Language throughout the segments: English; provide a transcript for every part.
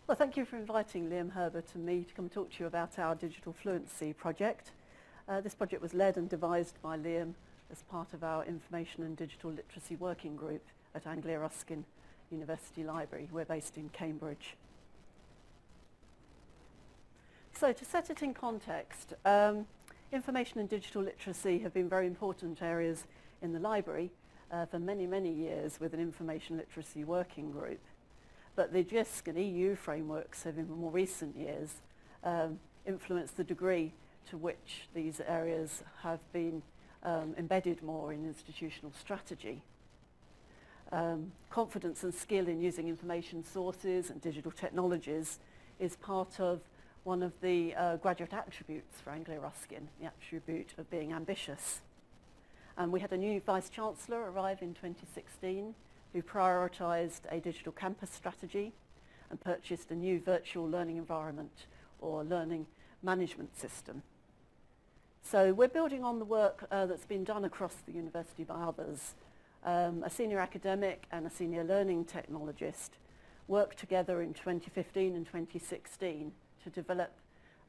Well, thank you for inviting Liam Herbert and me to come talk to you about our digital fluency project. This project was led and devised by Liam as part of our Information and Digital Literacy Working Group at Anglia Ruskin University Library. We're based in Cambridge. So to set it in context, information and digital literacy have been very important areas in the library for many, many years with an information literacy working group. But the JISC and EU frameworks have in more recent years influenced the degree to which these areas have been embedded more in institutional strategy. Confidence and skill in using information sources and digital technologies is part of one of the graduate attributes for Anglia Ruskin, the attribute of being ambitious. And we had a new Vice-Chancellor arrive in 2016 who prioritised a digital campus strategy and purchased a new virtual learning environment or learning management system. So we're building on the work that's been done across the university by others. A senior academic and a senior learning technologist worked together in 2015 and 2016 to develop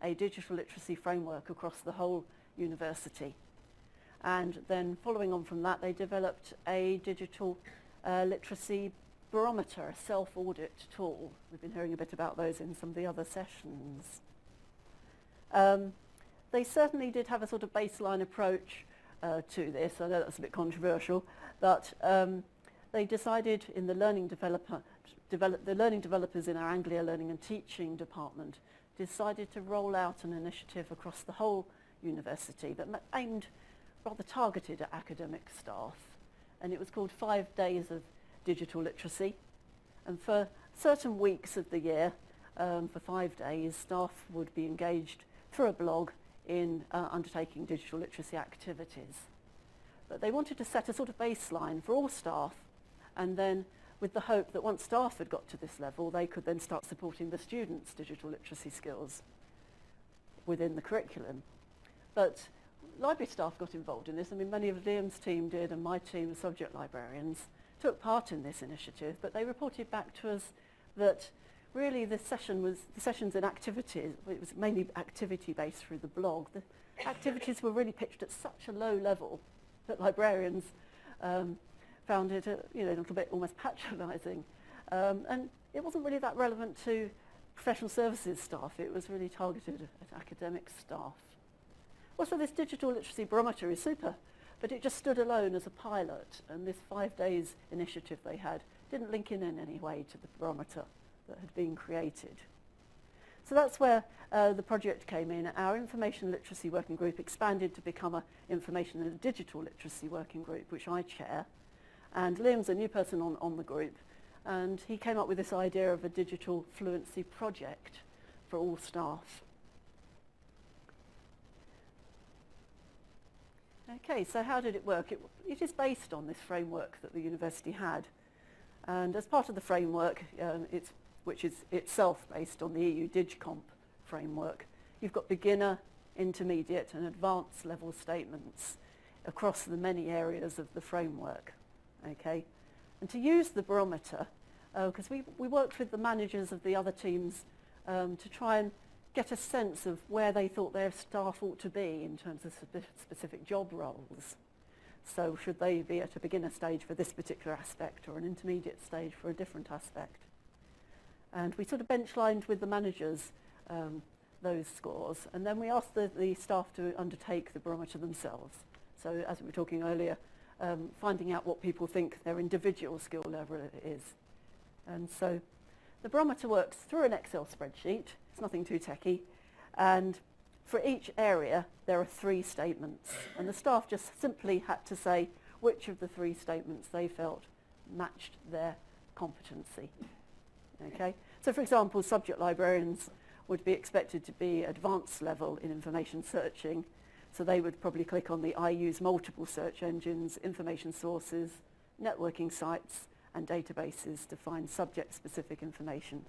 a digital literacy framework across the whole university. And then following on from that, they developed a digital literacy barometer, a self-audit tool. We've been hearing a bit about those in some of the other sessions. They certainly did have a sort of baseline approach to this. I know that's a bit controversial, but they decided in the learning developers in our Anglia Learning and Teaching department decided to roll out an initiative across the whole university that aimed rather targeted at academic staff. And it was called 5 Days of Digital Literacy. And for certain weeks of the year, for 5 days, staff would be engaged through a blog in undertaking digital literacy activities. But they wanted to set a sort of baseline for all staff, and then with the hope that once staff had got to this level, they could then start supporting the students' digital literacy skills within the curriculum. But library staff got involved in this. I mean, many of Liam's team did, and my team, the subject librarians, took part in this initiative, but they reported back to us that really the sessions and activities, it was mainly activity-based through the blog. The activities were really pitched at such a low level that librarians found it a little bit almost patronising. And it wasn't really that relevant to professional services staff. It was really targeted at academic staff. Well, so this digital literacy barometer is super, but it just stood alone as a pilot, and this 5 days initiative they had didn't link in any way to the barometer that had been created. So that's where the project came in. Our information literacy working group expanded to become an information and digital literacy working group, which I chair. And Liam's a new person on the group, and he came up with this idea of a digital fluency project for all staff. Okay, so how did it work? It is based on this framework that the university had. And as part of the framework, which is itself based on the EU DigComp framework, you've got beginner, intermediate and advanced level statements across the many areas of the framework. Okay? And to use the barometer, because we worked with the managers of the other teams to try and get a sense of where they thought their staff ought to be in terms of specific job roles. So should they be at a beginner stage for this particular aspect or an intermediate stage for a different aspect? And we sort of benchlined with the managers those scores, and then we asked the staff to undertake the barometer themselves. So as we were talking earlier, finding out what people think their individual skill level is. And so the barometer works through an Excel spreadsheet. It's nothing too techy. And for each area, there are 3 statements. And the staff just simply had to say which of the 3 statements they felt matched their competency. Okay? So for example, subject librarians would be expected to be advanced level in information searching. So they would probably click on the I use multiple search engines, information sources, networking sites, and databases to find subject-specific information.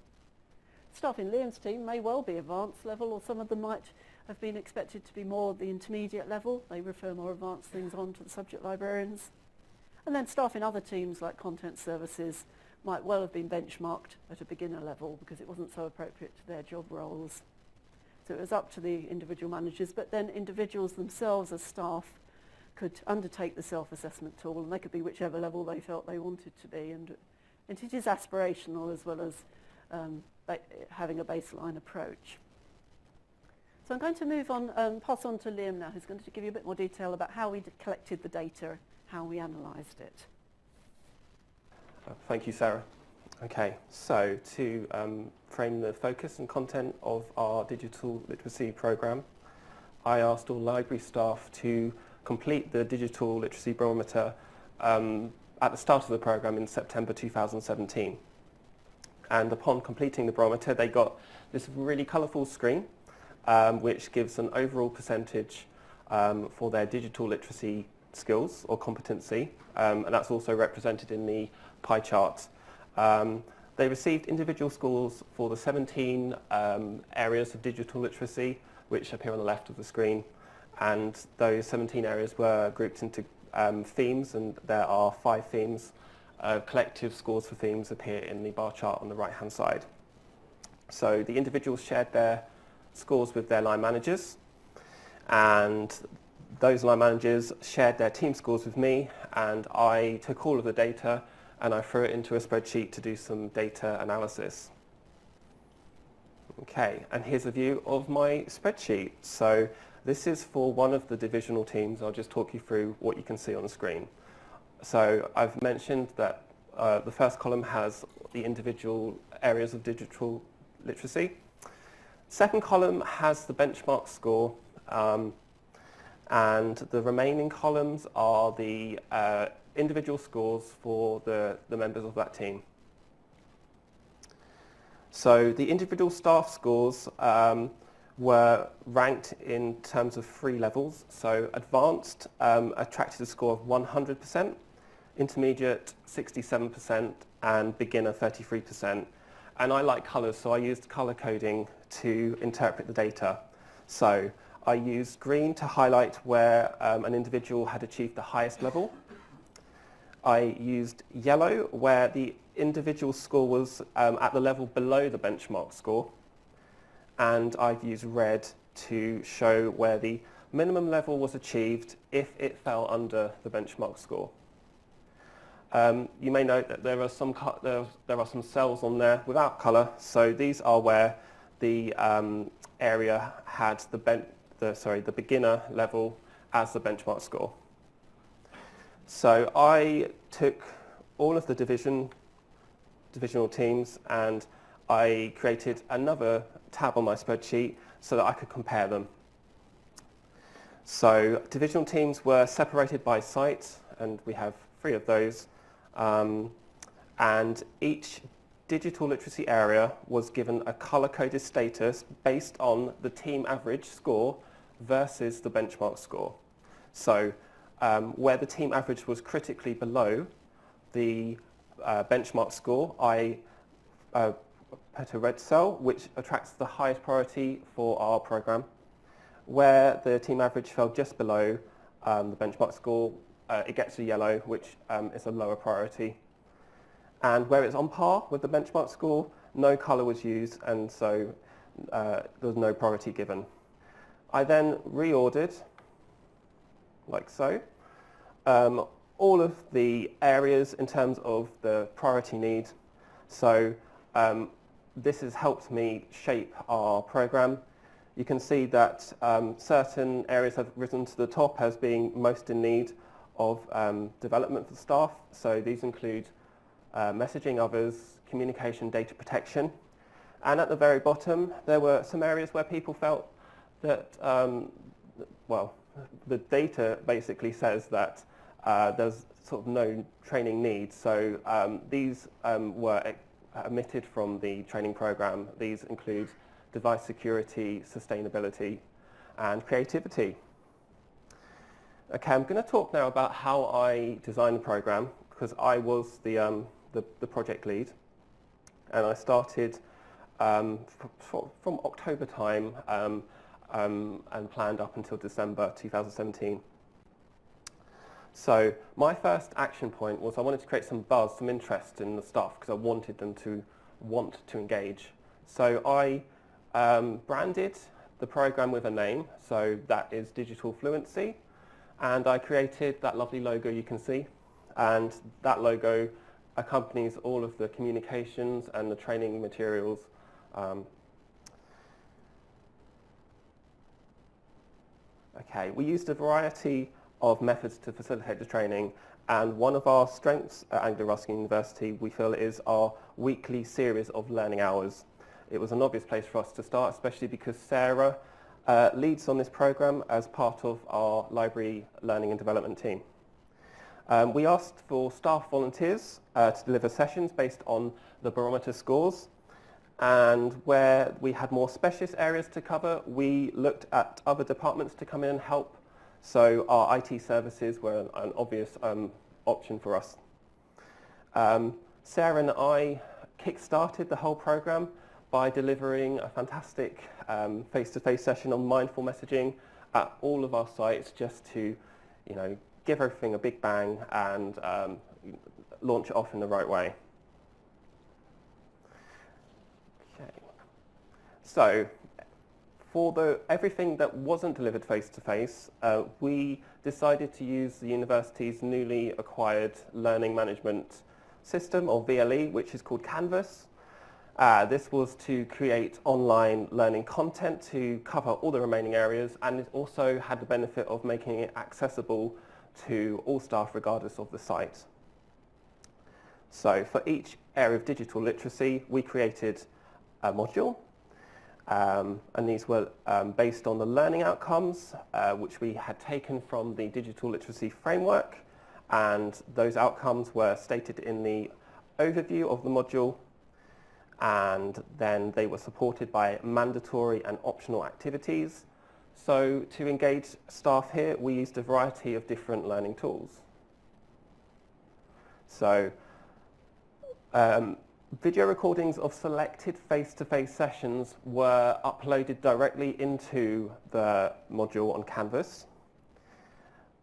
Staff in Liam's team may well be advanced level, or some of them might have been expected to be more the intermediate level. They refer more advanced things on to the subject librarians. And then staff in other teams like content services might well have been benchmarked at a beginner level because it wasn't so appropriate to their job roles. So it was up to the individual managers, but then individuals themselves as staff could undertake the self-assessment tool, and they could be whichever level they felt they wanted to be. And it is aspirational as well as having a baseline approach. So I'm going to move on, pass on to Liam now, who's going to give you a bit more detail about how we collected the data, how we analysed it. Thank you, Sarah. Okay, so to frame the focus and content of our digital literacy programme, I asked all library staff to complete the digital literacy barometer at the start of the programme in September 2017. And upon completing the barometer, they got this really colourful screen, which gives an overall percentage for their digital literacy skills or competency, and that's also represented in the pie chart. They received individual scores for the 17 areas of digital literacy, which appear on the left of the screen, and those 17 areas were grouped into themes, and there are 5 themes. Collective scores for themes appear in the bar chart on the right-hand side. So the individuals shared their scores with their line managers, and those line managers shared their team scores with me, and I took all of the data and I threw it into a spreadsheet to do some data analysis. Okay, and here's a view of my spreadsheet. So this is for one of the divisional teams. I'll just talk you through what you can see on the screen. So I've mentioned that the first column has the individual areas of digital literacy. Second column has the benchmark score, and the remaining columns are the individual scores for the members of that team. So the individual staff scores were ranked in terms of 3 levels. So advanced attracted a score of 100%, intermediate 67%, and beginner 33%. And I like colours, so I used colour coding to interpret the data. So I used green to highlight where an individual had achieved the highest level. I used yellow where the individual score was at the level below the benchmark score. And I've used red to show where the minimum level was achieved if it fell under the benchmark score. You may note that there are some cells on there without colour, so these are where the area had the beginner level as the benchmark score. So I took all of the divisional teams and I created another tab on my spreadsheet so that I could compare them. So divisional teams were separated by site, and we have 3 of those. And each digital literacy area was given a colour-coded status based on the team average score versus the benchmark score. So where the team average was critically below the benchmark score, I put a red cell, which attracts the highest priority for our programme. Where the team average fell just below the benchmark score, it gets a yellow, which is a lower priority. And where it's on par with the benchmark score, no colour was used, and so there was no priority given. I then reordered, like so, all of the areas in terms of the priority need. So this has helped me shape our programme. You can see that certain areas have risen to the top as being most in need of development for staff. So these include messaging others, communication, data protection. And at the very bottom, there were some areas where people felt that, well, the data basically says that there's sort of no training needs. So these were omitted from the training program. These include device security, sustainability, and creativity. Okay, I'm going to talk now about how I designed the program, because I was the project lead, and I started from October time and planned up until December 2017. So my first action point was I wanted to create some buzz, some interest in the staff because I wanted them to want to engage. So I branded the program with a name, so that is Digital Fluency, and I created that lovely logo you can see, and that logo accompanies all of the communications and the training materials. Okay, we used a variety of methods to facilitate the training, and one of our strengths at Anglo-Ruskin University, we feel, is our weekly series of learning hours. It was an obvious place for us to start, especially because Sarah leads on this program as part of our library learning and development team. We asked for staff volunteers to deliver sessions based on the barometer scores, and where we had more specialist areas to cover, we looked at other departments to come in and help. So our IT services were an obvious option for us. Sarah and I kick-started the whole program by delivering a fantastic face-to-face session on mindful messaging at all of our sites, just to, give everything a big bang and launch it off in the right way. Okay. So for everything that wasn't delivered face-to-face, we decided to use the university's newly acquired learning management system, or VLE, which is called Canvas. This was to create online learning content to cover all the remaining areas, and it also had the benefit of making it accessible to all staff regardless of the site. So for each area of digital literacy, we created a module, and these were based on the learning outcomes which we had taken from the digital literacy framework, and those outcomes were stated in the overview of the module, and then they were supported by mandatory and optional activities. So to engage staff here, we used a variety of different learning tools. So video recordings of selected face-to-face sessions were uploaded directly into the module on Canvas.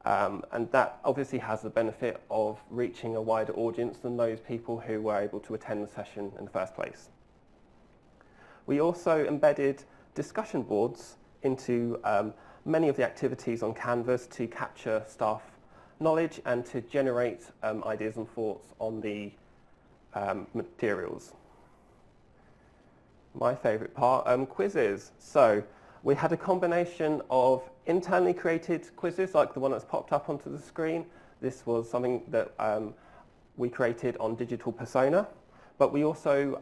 And that obviously has the benefit of reaching a wider audience than those people who were able to attend the session in the first place. We also embedded discussion boards into many of the activities on Canvas to capture staff knowledge and to generate ideas and thoughts on the materials. My favourite part, quizzes. So we had a combination of internally created quizzes like the one that's popped up onto the screen. This was something that we created on Digital Persona, but we also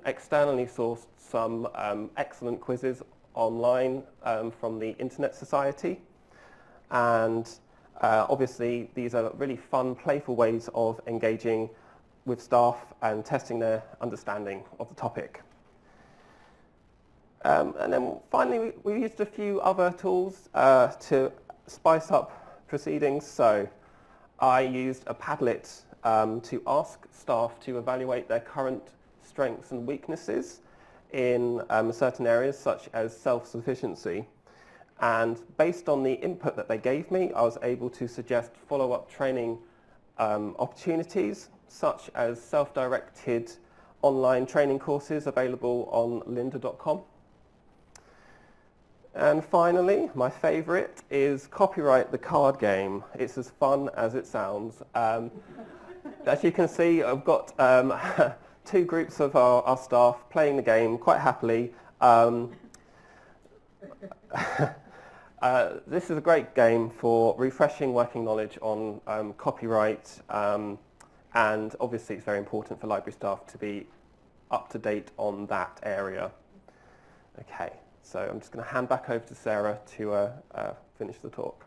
externally sourced some excellent quizzes online from the Internet Society. And obviously these are really fun, playful ways of engaging with staff and testing their understanding of the topic. And then finally we used a few other tools to spice up proceedings. So I used a Padlet to ask staff to evaluate their current strengths and weaknesses in certain areas such as self-sufficiency. And based on the input that they gave me, I was able to suggest follow-up training opportunities such as self-directed online training courses available on lynda.com. And finally, my favourite is Copyright the Card Game. It's as fun as it sounds. As you can see, I've got two groups of our staff playing the game quite happily. This is a great game for refreshing working knowledge on copyright, and obviously it's very important for library staff to be up to date on that area. Okay, so I'm just going to hand back over to Sarah to finish the talk.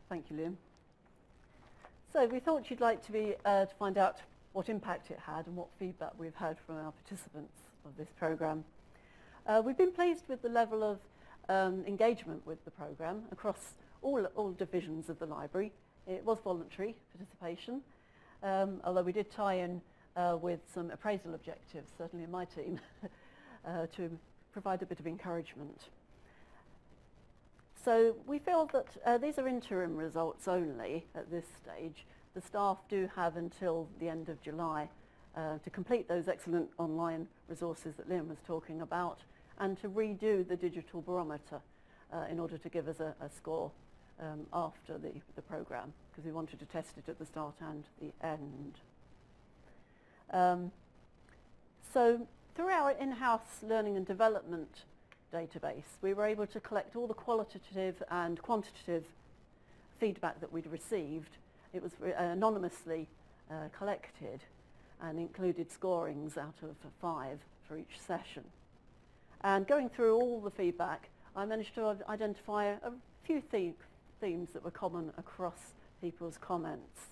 Thank you, Liam. So we thought you'd like to find out what impact it had and what feedback we've had from our participants of this programme. We've been pleased with the level of engagement with the programme across all divisions of the library. It was voluntary participation, although we did tie in with some appraisal objectives, certainly in my team, to provide a bit of encouragement. So we feel that these are interim results only at this stage. The staff do have until the end of July to complete those excellent online resources that Liam was talking about and to redo the digital barometer in order to give us a score after the programme, because we wanted to test it at the start and the end. So through our in-house learning and development database, we were able to collect all the qualitative and quantitative feedback that we'd received. It was anonymously collected and included scorings out of 5 for each session. And going through all the feedback, I managed to identify a few themes that were common across people's comments.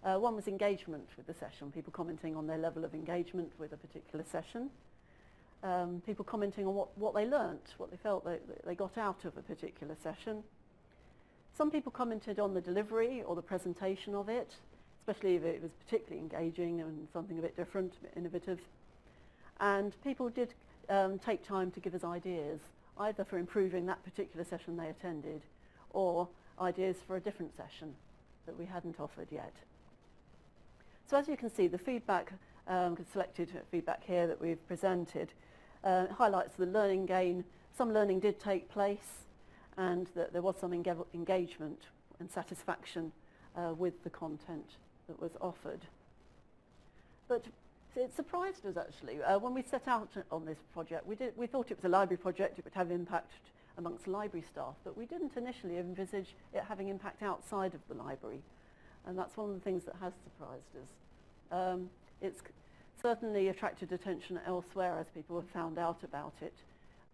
One was engagement with the session, people commenting on their level of engagement with a particular session. People commenting on what they learnt, what they felt they got out of a particular session. Some people commented on the delivery or the presentation of it, especially if it was particularly engaging and something a bit different, a bit innovative. And people did take time to give us ideas, either for improving that particular session they attended or ideas for a different session that we hadn't offered yet. So as you can see, the feedback, selected feedback here that we've presented, highlights the learning gain. Some learning did take place and that there was some engagement and satisfaction with the content that was offered. But it surprised us actually. When we set out on this project, we thought it was a library project, it would have impact amongst library staff, but we didn't initially envisage it having impact outside of the library. And that's one of the things that has surprised us. It's certainly attracted attention elsewhere as people have found out about it.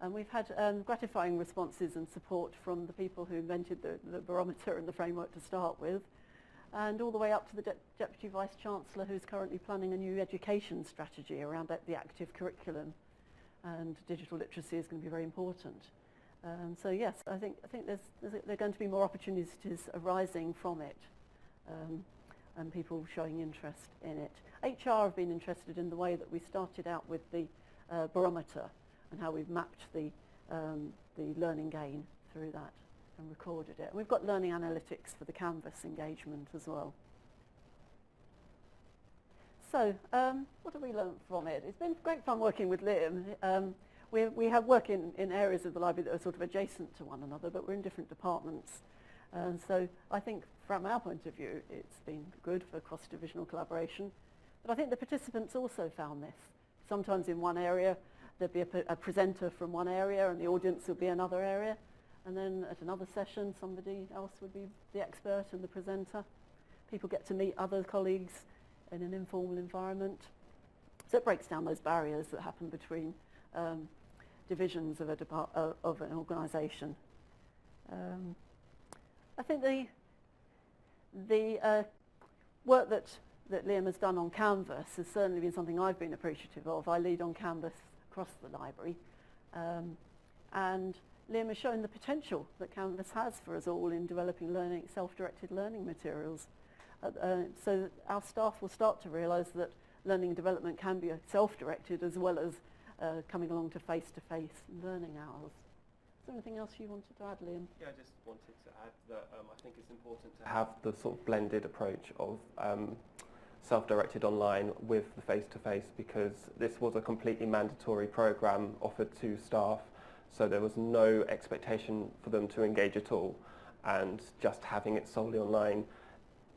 And we've had gratifying responses and support from the people who invented the barometer and the framework to start with, and all the way up to the Deputy Vice-Chancellor, who's currently planning a new education strategy around the active curriculum, and digital literacy is going to be very important. So yes, I think there are going to be more opportunities arising from it, and people showing interest in it. HR have been interested in the way that we started out with the barometer and how we've mapped the learning gain through that and recorded it. And we've got learning analytics for the Canvas engagement as well. So what have we learned from it? It's been great fun working with Liam. We have work in areas of the library that are sort of adjacent to one another, but we're in different departments. And so I think from our point of view, it's been good for cross-divisional collaboration. But I think the participants also found this. Sometimes in one area, there'd be a presenter from one area and the audience would be another area. And then at another session, somebody else would be the expert and the presenter. People get to meet other colleagues in an informal environment. So it breaks down those barriers that happen between divisions of an organisation. I think the work that Liam has done on Canvas has certainly been something I've been appreciative of. I lead on Canvas across the library, and Liam has shown the potential that Canvas has for us all in developing self-directed learning materials. So that our staff will start to realise that learning and development can be self-directed as well as coming along to face-to-face learning hours. Is there anything else you wanted to add, Liam? Yeah, I just wanted to add that I think it's important to have the sort of blended approach of self-directed online with the face-to-face, because this was a completely mandatory programme offered to staff, so there was no expectation for them to engage at all, and just having it solely online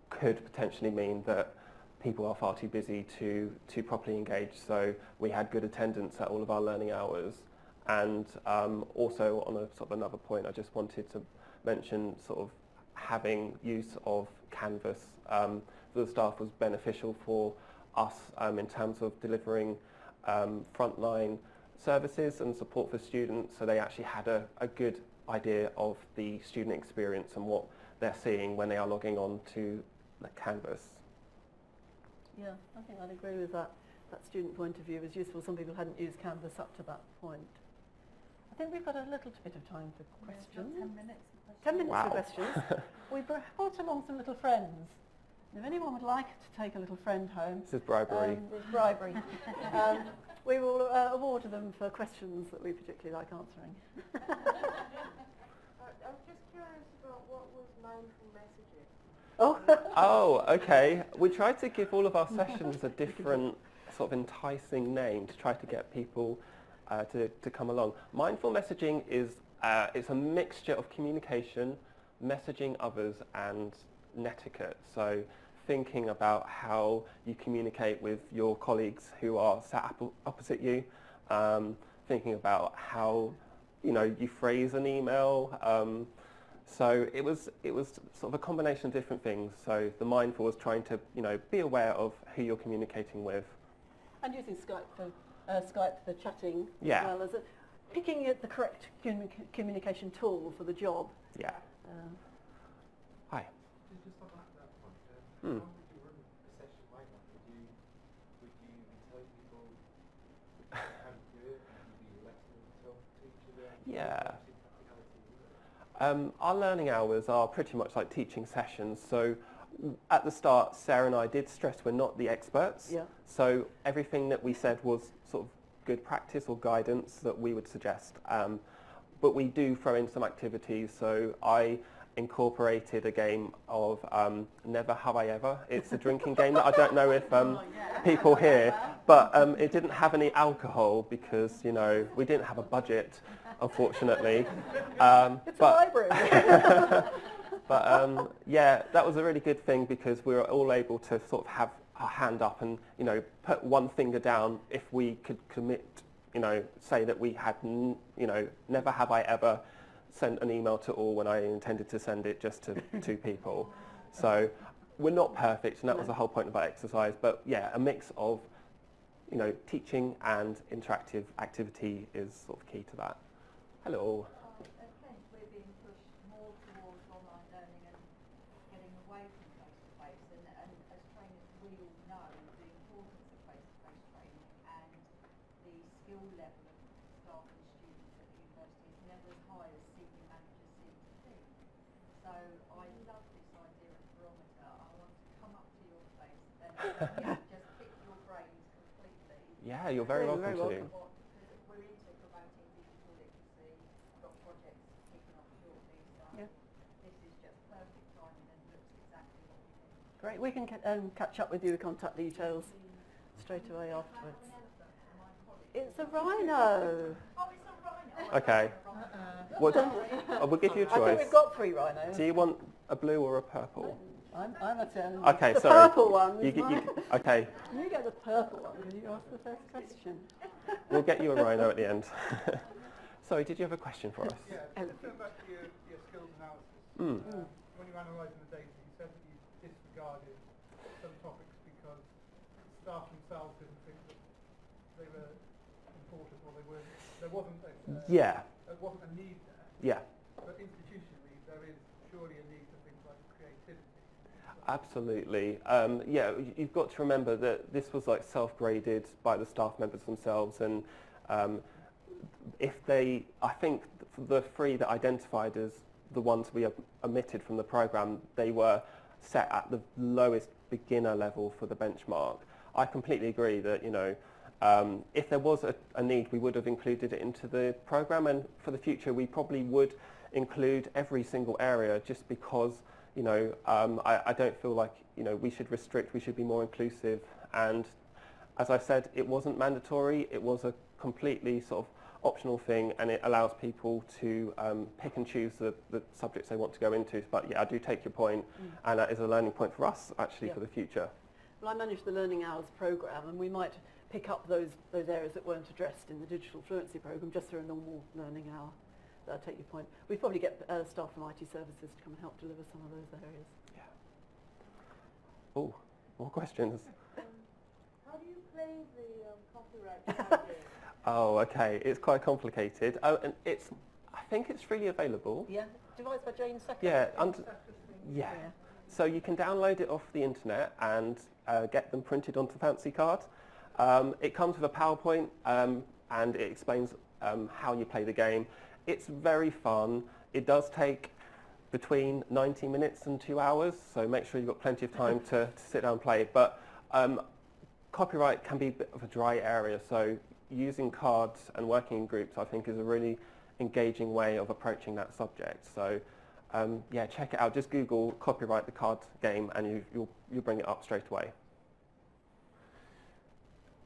could potentially mean that people are far too busy to properly engage. So we had good attendance at all of our learning hours. And also on a sort of another point, I just wanted to mention sort of having use of Canvas for the staff was beneficial for us in terms of delivering frontline services and support for students, so they actually had a good idea of the student experience and what they're seeing when they are logging on to the Canvas. Yeah, I think I'd agree with that. That student point of view was useful. Some people hadn't used Canvas up to that point. I think we've got a little bit of time for questions. 10 minutes for questions. 10 minutes Wow. for questions. We brought along some little friends. If anyone would like to take a little friend home, This is bribery. it's bribery. We will award them for questions that we particularly like answering. I'm just curious about what was mindful messaging. Oh, Oh, okay. We tried to give all of our sessions a different sort of enticing name to try to get people to come along. Mindful messaging is it's a mixture of communication, messaging others, and netiquette. So thinking about how you communicate with your colleagues who are sat opposite you, thinking about how you phrase an email. So it was sort of a combination of different things. So the mindful was trying to be aware of who you're communicating with. and using Skype for chatting Yeah. as well as picking the correct communication tool for the job. Yeah. Hi. Just on that point, Hmm. how would you run a session like that? Would you be telling people how to do it? Would you be letting them talk to each other? Yeah. How does practicality work? Our learning hours are pretty much like teaching sessions. So at the start, Sarah and I did stress we're not the experts. Yeah. So everything that we said was sort of good practice or guidance that we would suggest. But we do throw in some activities. So I incorporated a game of Never Have I Ever. It's a drinking game that I don't know if people hear, but it didn't have any alcohol because we didn't have a budget, unfortunately. It's a library. But yeah, that was a really good thing because we were all able to sort of have our hand up and put one finger down if we could commit, say that we had never have I ever sent an email to all when I intended to send it just to 2 people. So we're not perfect, and that was the whole point of our exercise. But yeah, a mix of teaching and interactive activity is sort of key to that. Hello. At Kent, we're being pushed more towards online learning and getting away from face-to-face. And as trainers, we all know the importance of face-to-face training and the skill level of staff and students at the university is never as high as senior managers seem to think. So I love this idea of barometer. I want to come up to your face and just pick your brains completely. Yeah, you're very welcome to do. We're into promoting digital literacy. We've got projects kicking off shortly, so this is just perfect timing and looks exactly what we need. Great. We can catch up with you with contact details straight away afterwards. It's a rhino. Oh, it's a rhino. Okay. We'll give you a I think choice. we've got 3 rhinos. Do you want a blue or a purple? I'm a 10. Okay, the sorry. purple one. Is Okay, You get the purple one because you asked the first question. we'll get you a rhino at the end. Sorry, did you have a question for us? Yeah, just going back to your skills analysis. When you were analysing the data, you said that you disregarded some topics because staff themselves didn't think that they were important or there wasn't a need there. Yeah, But institutionally, there is surely a need for things like creativity. absolutely. Yeah, you've got to remember that this was like self-graded by the staff members themselves, and I think the 3 that identified as the ones we omitted from the programme, they were set at the lowest beginner level for the benchmark. I completely agree that if there was a need, we would have included it into the programme, and for the future we probably would include every single area, just because I don't feel like we should restrict. We should be more inclusive, and as I said, it wasn't mandatory. It was a completely sort of optional thing, and it allows people to pick and choose the subjects they want to go into. But yeah, I do take your point, and that is a learning point for us actually for the future. Well, I manage the Learning Hours programme, and we might pick up those areas that weren't addressed in the digital fluency programme just through a normal learning hour. I take your point. We'd probably get staff from IT services to come and help deliver some of those areas. Yeah. Oh, more questions. How do you play the copyright idea? Oh, okay. It's quite complicated. Oh, and I think it's freely available. Yeah, devised by Jane Second. Yeah. Yeah. So you can download it off the internet and get them printed onto fancy card. It comes with a PowerPoint and it explains how you play the game. It's very fun. It does take between 90 minutes and 2 hours, so make sure you've got plenty of time to sit down and play. But copyright can be a bit of a dry area, so using cards and working in groups I think is a really engaging way of approaching that subject. So yeah, check it out. Just Google copyright the card game and you'll bring it up straight away.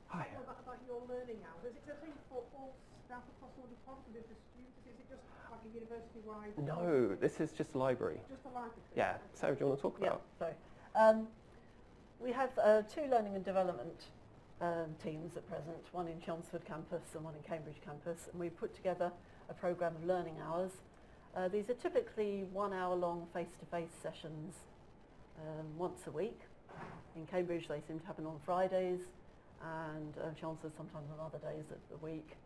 Hi. About your learning hours, is it a thing for all staff across all departments, or students? Is it just like a university-wide? No, this is just library. Just the library? Yeah. Sarah, do you want to talk about? Yeah, sorry. We have two learning and development teams at present, one in Chelmsford campus and one in Cambridge campus, and we put together a programme of learning hours. These are typically 1 hour long face-to-face sessions once a week. In Cambridge they seem to happen on Fridays, and Chelmsford sometimes on other days of the week.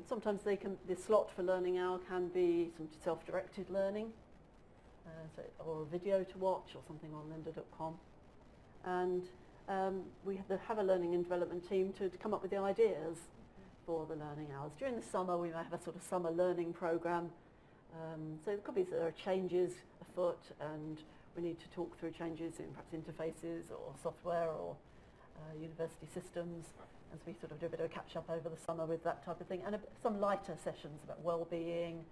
Sometimes the slot for learning hour can be some self-directed learning, or a video to watch or something on lynda.com. And we have a learning and development team to come up with the ideas for the learning hours. During the summer we may have a sort of summer learning programme. So there could be there are changes afoot and we need to talk through changes in perhaps interfaces or software or university systems, as we sort of do a bit of a catch up over the summer with that type of thing, and some lighter sessions about well-being,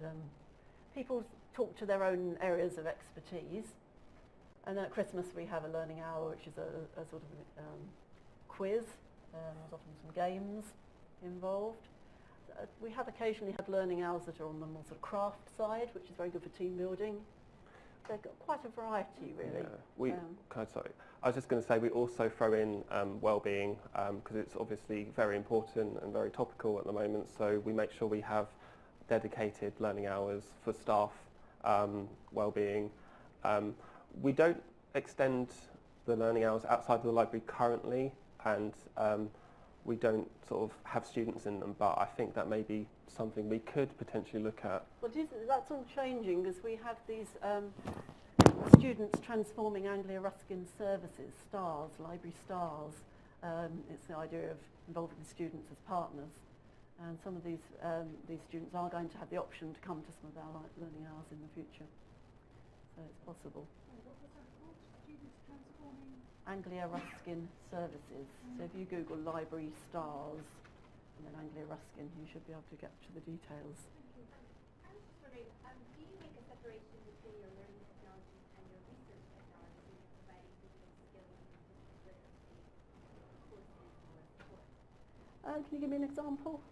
and people talk to their own areas of expertise. And then at Christmas we have a learning hour, which is a sort of quiz. There's often some games involved. We have occasionally had learning hours that are on the more sort of craft side, which is very good for team building. They've got quite a variety, really. Yeah, sorry. I was just going to say we also throw in well-being because it's obviously very important and very topical at the moment. So we make sure we have dedicated learning hours for staff well-being. We don't extend the learning hours outside of the library currently, and we don't sort of have students in them, but I think that may be something we could potentially look at. Well, that's all changing because we have these students transforming Anglia Ruskin services, STARS, library STARS. It's the idea of involving the students as partners, and some of these students are going to have the option to come to some of our learning hours in the future. So it's possible. What was that called? Students transforming? Anglia Ruskin services. So if you Google library STARS and then Anglia Ruskin, you should be able to get to the details. I was just wondering, do you make a separation between your learning technologies and your research technologies when you're providing digital skills and digital literacy courses or support? Can you give me an example?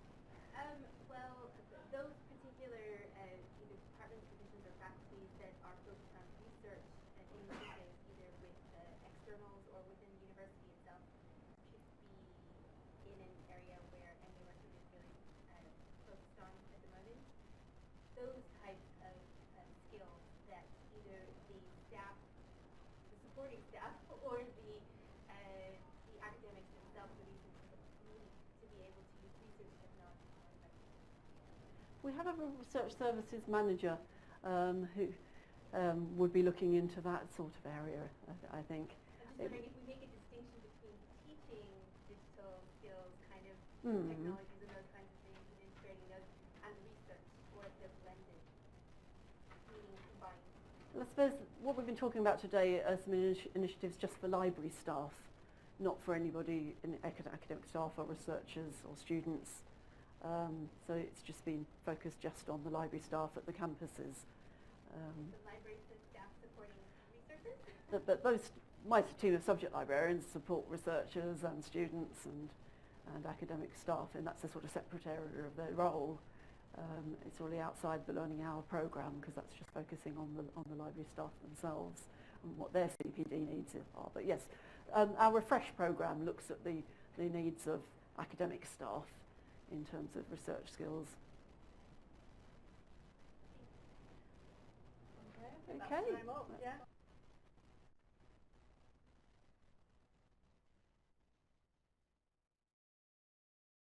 Well, those particular either departments, divisions, or faculties that are focused on research and initiatives, either with externals or within the university itself, should be in an area where Anglia Ruskin is really focused on at the moment. Those types of skills that either the staff, the supporting staff, or the academics themselves would need to be able to use research technology more effectively. We have a research services manager who would be looking into that sort of area, I think. I'm just wondering if we make a distinction between teaching digital skills, kind of technologies and those kinds of things, and integrating those, and research, or if they're blended, meaning combined. Well, I suppose what we've been talking about today are some initiatives just for library staff, not for anybody in academic staff or researchers or students. So it's just been focused just on the library staff at the campuses. The library staff supporting researchers? But my team of subject librarians support researchers and students and academic staff, and that's a sort of separate area of their role. It's really outside the learning hour programme because that's just focusing on the library staff themselves and what their CPD needs are. But yes, our Refresh programme looks at the needs of academic staff in terms of research skills. Okay, I think that's time up, yeah.